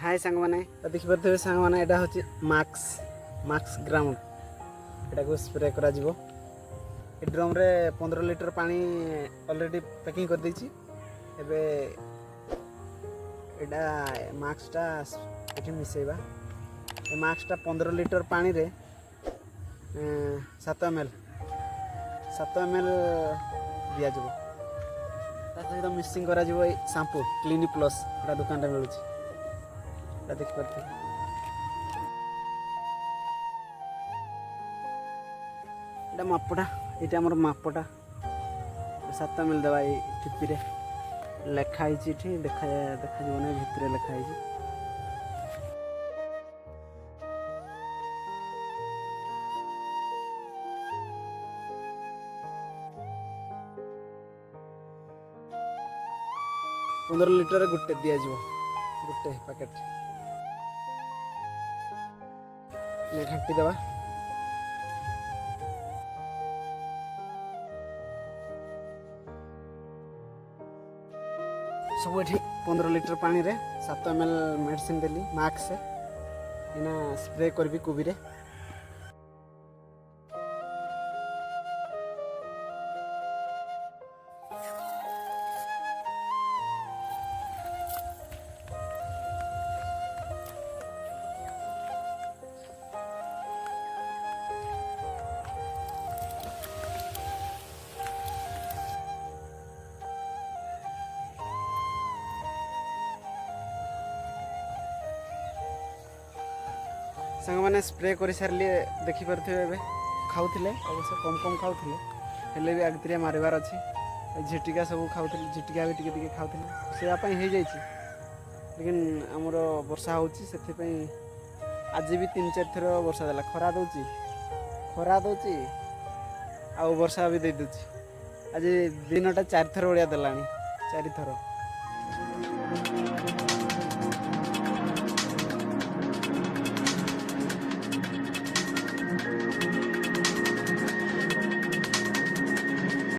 हाय सांग मैंने देखिपे सांग मैंने यहाँ हूँ मार्क्स मार्क्स ग्राउंड यहाँ स्प्रे कर ड्रम रे 15 लिटर पानी ऑलरेडी पैकिंग कर देछि एबे एडा मार्क्सटा ये मिसेबा ए मार्क्सटा 15 लिटर पानी रे 7 ml दिया जब सहित मिक्सिंग करा शैम्पू क्लिनिक प्लस एटा दुकान रे मिलुछि देख पारे एटा मापटा ये आम मापटा 7 ml देवा टिपी लिखाई देखा देखा भितर लिखाई पंद्रह लिटर गोटे दि गोटे पैकेट घाटी देवा सब ये 15 लिटर पानी रे 7 ml मेडिसिन देली मार्क्स इना स्प्रे करबी कोबी रे सांग मैंने स्प्रे कर सारे देखिपे खाऊले अवश्य कम कम खाऊले हेले भी आगतिरिया मारिबार अच्छी झिटिका सब खाऊले झिटिका भी टिके खाऊले सेयापाई हो जाए लेकिन आमर वर्षा होची आज भी 3-4 थर वर्षा देला खरा दौची आउ वर्षा भी दे दूची आज दिनटा 4 थर भाया देला 4 थर